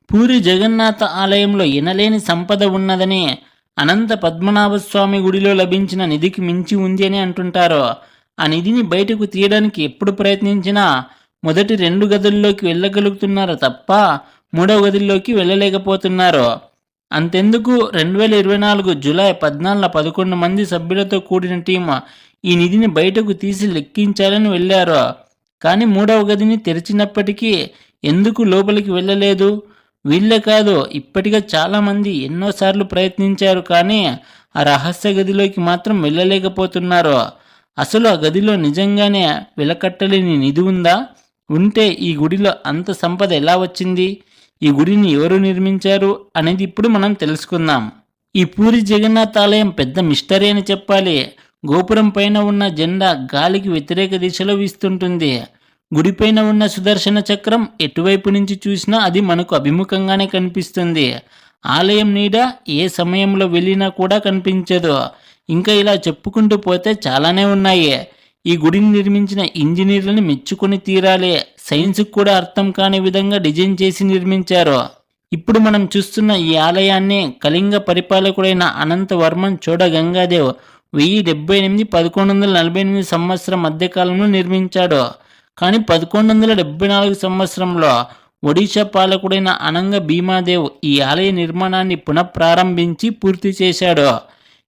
పూరి జగన్నాథ ఆలయంలో ఎనలేని సంపద ఉన్నదని, అనంత పద్మనాభస్వామి గుడిలో లభించిన నిధికి మించి ఉంది అని అంటుంటారు. ఆ నిధిని బయటకు తీయడానికి ఎప్పుడు ప్రయత్నించినా మొదటి 2 గదుల్లోకి వెళ్ళగలుగుతున్నారు తప్ప మూడవ గదిలోకి వెళ్ళలేకపోతున్నారు. అంతెందుకు 2024 జూలై 14న 11 మంది సభ్యులతో కూడిన టీం ఈ నిధిని బయటకు తీసి లెక్కించాలని వెళ్ళారు. కానీ మూడవ గదిని తెరిచినప్పటికీ ఎందుకు లోపలికి వెళ్ళలేదు? వీళ్ళే కాదు, ఇప్పటికే చాలామంది ఎన్నోసార్లు ప్రయత్నించారు, కానీ ఆ రహస్య గదిలోకి మాత్రం వెళ్ళలేకపోతున్నారు. అసలు ఆ గదిలో నిజంగానే వెలకట్టలేని నిధి ఉందా? ఉంటే ఈ గుడిలో అంత సంపద ఎలా వచ్చింది? ఈ గుడిని ఎవరు నిర్మించారు అనేది ఇప్పుడు మనం తెలుసుకుందాం. ఈ పూరి జగన్నాథ్ ఆలయం పెద్ద మిస్టరీ అని చెప్పాలి. గోపురం పైన ఉన్న జెండా గాలికి వ్యతిరేక దిశలో వీస్తుంటుంది. గుడిపైన ఉన్న సుదర్శన చక్రం ఎటువైపు నుంచి చూసినా అది మనకు అభిముఖంగానే కనిపిస్తుంది. ఆలయం నీడ ఏ సమయంలో వెళ్ళినా కూడా కనిపించదు. ఇంకా ఇలా చెప్పుకుంటూ పోతే చాలానే ఉన్నాయి. ఈ గుడిని నిర్మించిన ఇంజనీర్లను మెచ్చుకొని తీరాలి. సైన్స్కి కూడా అర్థం కాని విధంగా డిజైన్ చేసి నిర్మించారు. ఇప్పుడు మనం చూస్తున్న ఈ ఆలయాన్ని కళింగ పరిపాలకుడైన అనంతవర్మన్ చోడగంగాదేవ్ 1078-1148 సంవత్సరం మధ్యకాలంలో నిర్మించాడు. కానీ 1174 సంవత్సరంలో ఒడిషా పాలకుడైన అనంగ భీమాదేవ్ ఈ ఆలయ నిర్మాణాన్ని పునఃప్రారంభించి పూర్తి చేశాడు.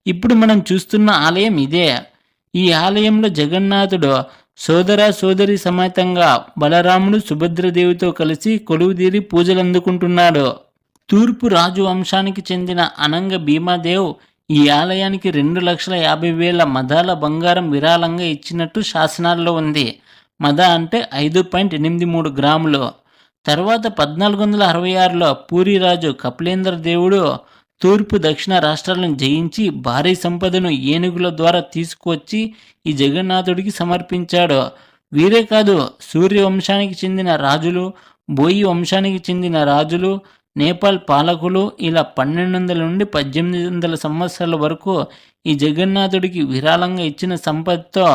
ఇప్పుడు మనం చూస్తున్న ఆలయం ఇదే. ఈ ఆలయంలో జగన్నాథుడు సోదర సోదరి సమేతంగా బలరాముడు సుభద్రదేవితో కలిసి కొలువుదీరి పూజలు అందుకుంటున్నాడు. తూర్పు రాజు వంశానికి చెందిన అనంగ భీమాదేవ్ ఈ ఆలయానికి 2,50,000 మదాల బంగారం విరాళంగా ఇచ్చినట్టు శాసనాల్లో ఉంది. మద అంటే 5.83 గ్రాములు. తర్వాత 1466లో పూరి రాజు కపిలేంద్ర దేవుడు తూర్పు దక్షిణ రాష్ట్రాలను జయించి భారీ సంపదను ఏనుగుల ద్వారా తీసుకువచ్చి ఈ జగన్నాథుడికి సమర్పించాడు. వీరే కాదు, సూర్య వంశానికి చెందిన రాజులు, బోయి వంశానికి చెందిన రాజులు, నేపాల్ పాలకులు ఇలా 1200 నుండి 1800 సంవత్సరాల వరకు ఈ జగన్నాథుడికి విరాళంగా ఇచ్చిన సంపదతో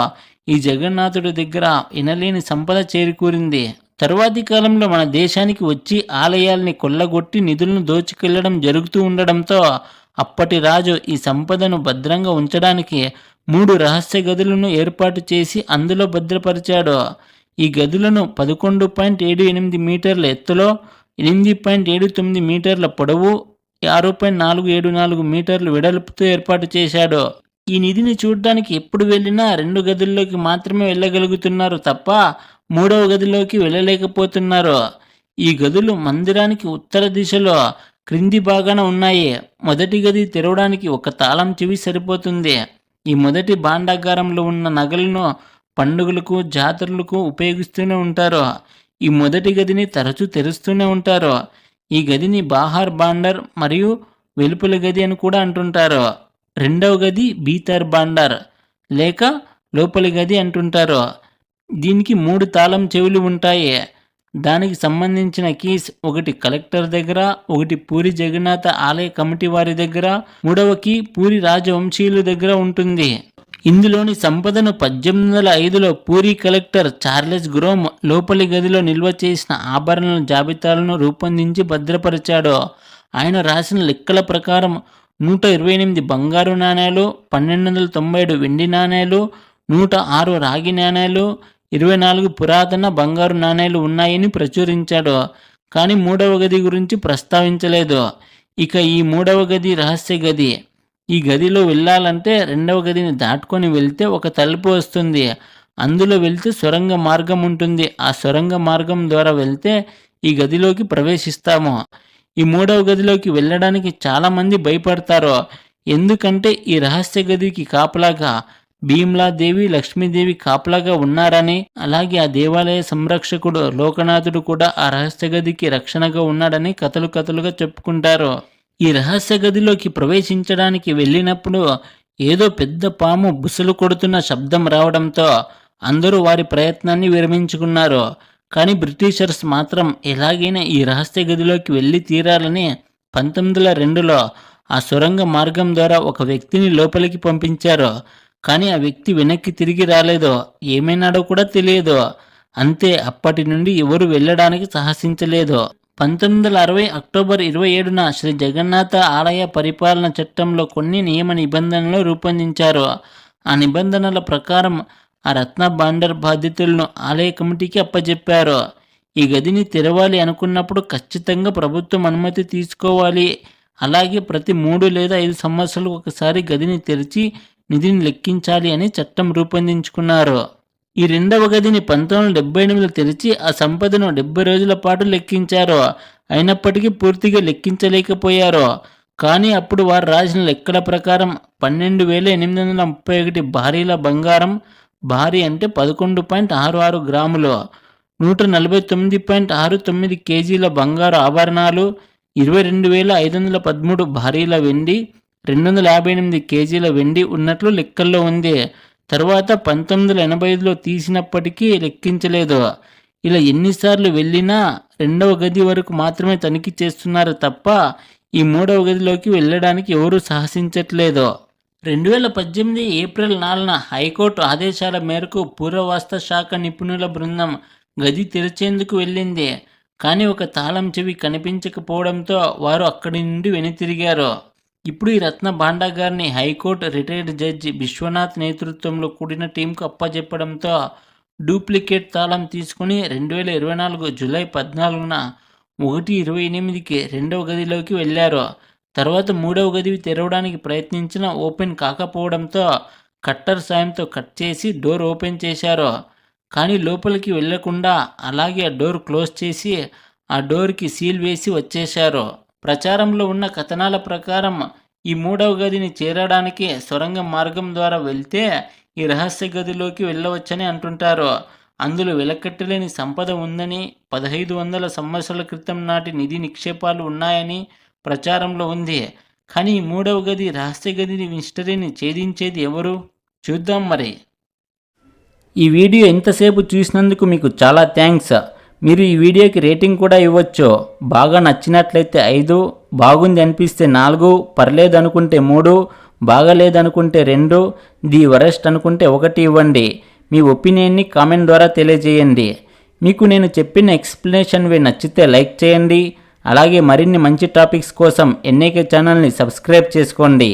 ఈ జగన్నాథుడి దగ్గర ఎనలేని సంపద చేకూరింది. తరువాతి కాలంలో మన దేశానికి వచ్చి ఆలయాల్ని కొల్లగొట్టి నిధులను దోచుకెళ్లడం జరుగుతూ ఉండడంతో అప్పటి రాజు ఈ సంపదను భద్రంగా ఉంచడానికి 3 రహస్య గదులను ఏర్పాటు చేసి అందులో భద్రపరిచాడు. ఈ గదులను 11.78 మీటర్ల ఎత్తులో, 8.79 మీటర్ల పొడవు, 6.474 మీటర్లు వెడల్పుతో ఏర్పాటు చేశాడు. ఈ నిధిని చూడడానికి ఎప్పుడు వెళ్ళినా 2 గదుల్లోకి మాత్రమే వెళ్ళగలుగుతున్నారు తప్ప మూడవ గదిలోకి వెళ్ళలేకపోతున్నారు. ఈ గదులు మందిరానికి ఉత్తర దిశలో క్రింది భాగాన ఉన్నాయి. మొదటి గది తెరవడానికి ఒక తాళం చెవి సరిపోతుంది. ఈ మొదటి భాండాగారంలో ఉన్న నగలను పండుగలకు, జాతరలకు ఉపయోగిస్తూనే ఉంటారు. ఈ మొదటి గదిని తరచూ తెరుస్తూనే ఉంటారు. ఈ గదిని బాహార్ భాండర్ మరియు వెలుపల గది అని కూడా అంటుంటారు. రెండవ గది బీతర్ భాండార్ లేక లోపలి గది అంటుంటారు. దీనికి 3 తాళం చెవులు ఉంటాయి. దానికి సంబంధించిన కీస్ ఒకటి కలెక్టర్ దగ్గర, ఒకటి పూరి జగన్నాథ ఆలయ కమిటీ వారి దగ్గర, 3వ కీ పూరి రాజవంశీయుల దగ్గర ఉంటుంది. ఇందులోని సంపదను 1805లో పూరి కలెక్టర్ చార్లెస్ గ్రోమ్ లోపలి గదిలో నిల్వ చేసిన ఆభరణాల జాబితాలను రూపొందించి భద్రపరిచాడు. ఆయన రాసిన లెక్కల ప్రకారం 128 బంగారు నాణేలు, 1297 వెండి నాణేలు, 106 రాగి నాణేలు, 24 పురాతన బంగారు నాణేలు ఉన్నాయని ప్రచురించాడు. కానీ 3వ గది గురించి ప్రస్తావించలేదు. ఇక ఈ 3వ గది రహస్య గది. ఈ గదిలో వెళ్ళాలంటే 2వ గదిని దాటుకొని వెళ్తే ఒక తలుపు వస్తుంది. అందులో వెళ్తే సొరంగ మార్గం ఉంటుంది. ఆ సొరంగ మార్గం ద్వారా వెళ్తే ఈ గదిలోకి ప్రవేశిస్తాము. ఈ 3వ గదిలోకి వెళ్ళడానికి చాలామంది భయపడతారు. ఎందుకంటే ఈ రహస్య గదికి కాపలాగా భీమ్లాదేవి, లక్ష్మీదేవి కాపలాగా ఉన్నారని, అలాగే ఆ దేవాలయ సంరక్షకుడు లోకనాథుడు కూడా ఆ రహస్య గదికి రక్షణగా ఉన్నాడని కథలుగా చెప్పుకుంటారు. ఈ రహస్య గదిలోకి ప్రవేశించడానికి వెళ్ళినప్పుడు ఏదో పెద్ద పాము బుసలు కొడుతున్న శబ్దం రావడంతో అందరూ వారి ప్రయత్నాన్ని విరమించుకున్నారు. కానీ బ్రిటిషర్స్ మాత్రం ఎలాగైనా ఈ రహస్య గదిలోకి వెళ్ళి తీరాలని 1902లో ఆ సొరంగ మార్గం ద్వారా ఒక వ్యక్తిని లోపలికి పంపించారు. కానీ ఆ వ్యక్తి వెనక్కి తిరిగి రాలేదు. ఏమైనాడో కూడా తెలియదు. అంతే, అప్పటి నుండి ఎవరు వెళ్ళడానికి సాహసించలేదు. 1960 అక్టోబర్ 27న శ్రీ జగన్నాథ ఆలయ పరిపాలన చట్టంలో కొన్ని నియమ నిబంధనలు రూపొందించారు. ఆ నిబంధనల ప్రకారం ఆ రత్న భాండార్ బాధ్యతలను ఆలయ కమిటీకి అప్పజెప్పారు. ఈ గదిని తెరవాలి అనుకున్నప్పుడు ఖచ్చితంగా ప్రభుత్వం అనుమతి తీసుకోవాలి. అలాగే ప్రతి 3 లేదా 5 సంవత్సరాలకు ఒకసారి గదిని తెరిచి నిధిని లెక్కించాలి అని చట్టం రూపొందించుకున్నారు. ఈ రెండవ గదిని 1978లో తెరిచి ఆ సంపదను 70 రోజుల పాటు లెక్కించారు. అయినప్పటికీ పూర్తిగా లెక్కించలేకపోయారు. కానీ అప్పుడు వారు రాసిన లెక్కల ప్రకారం 12,831 భారీల బంగారం, భారీ అంటే 11.66 గ్రాములు, 149.69 కేజీల బంగారు ఆభరణాలు, 22,513 భారీల వెండి, 258 కేజీల వెండి ఉన్నట్లు లెక్కల్లో ఉంది. తర్వాత 1985లో తీసినప్పటికీ లెక్కించలేదు. ఇలా ఎన్నిసార్లు వెళ్ళినా రెండవ గది వరకు మాత్రమే తనిఖీ చేస్తున్నారు తప్ప ఈ మూడవ గదిలోకి వెళ్ళడానికి ఎవరూ సాహసించట్లేదు. 2018 ఏప్రిల్ 4న హైకోర్టు ఆదేశాల మేరకు పురావస్తు శాఖ నిపుణుల బృందం గది తెరిచేందుకు వెళ్ళింది. కానీ ఒక తాళం చెవి కనిపించకపోవడంతో వారు అక్కడి నుండి వెనుతిరిగారు. ఇప్పుడు ఈ రత్న భాండాగార్ని హైకోర్టు రిటైర్డ్ జడ్జి విశ్వనాథ్ నేతృత్వంలో కూడిన టీంకు అప్పజెప్పడంతో డూప్లికేట్ తాళం తీసుకుని 2024 జూలై 14న 1:28కి రెండవ గదిలోకి వెళ్లారు. తర్వాత మూడవ గది తెరవడానికి ప్రయత్నించిన ఓపెన్ కాకపోవడంతో కట్టర్ సాయంతో కట్ చేసి డోర్ ఓపెన్ చేశారు. కానీ లోపలికి వెళ్లకుండా అలాగే ఆ డోర్ క్లోజ్ చేసి ఆ డోర్కి సీల్ వేసి వచ్చేశారు. ప్రచారంలో ఉన్న కథనాల ప్రకారం ఈ మూడవ గదిని చేరడానికి సొరంగ మార్గం ద్వారా వెళ్తే ఈ రహస్య గదిలోకి వెళ్ళవచ్చని అంటుంటారు. అందులో వెలకట్టలేని సంపద ఉందని, 1500 సంవత్సరాల క్రితం నాటి నిధి నిక్షేపాలు ఉన్నాయని ప్రచారంలో ఉంది. కానీ ఈ మూడవ గది రహస్య గదిని మిస్టరీని ఛేదించేది ఎవరు? చూద్దాం మరి. ఈ వీడియో ఎంతసేపు చూసినందుకు మీకు చాలా థ్యాంక్స్. మీరు ఈ వీడియోకి రేటింగ్ కూడా ఇవ్వచ్చు. బాగా నచ్చినట్లయితే 5, బాగుంది అనిపిస్తే 4, పర్లేదు అనుకుంటే 3, బాగాలేదనుకుంటే 2, ది వరెస్ట్ అనుకుంటే 1 ఇవ్వండి. మీ ఒపీనియన్ని కామెంట్ ద్వారా తెలియజేయండి. మీకు నేను చెప్పిన ఎక్స్ప్లెనేషన్ నచ్చితే లైక్ చేయండి. అలాగే మరిన్ని మంచి టాపిక్స్ కోసం ఎన్ఐకే ఛానల్ని సబ్స్క్రైబ్ చేసుకోండి.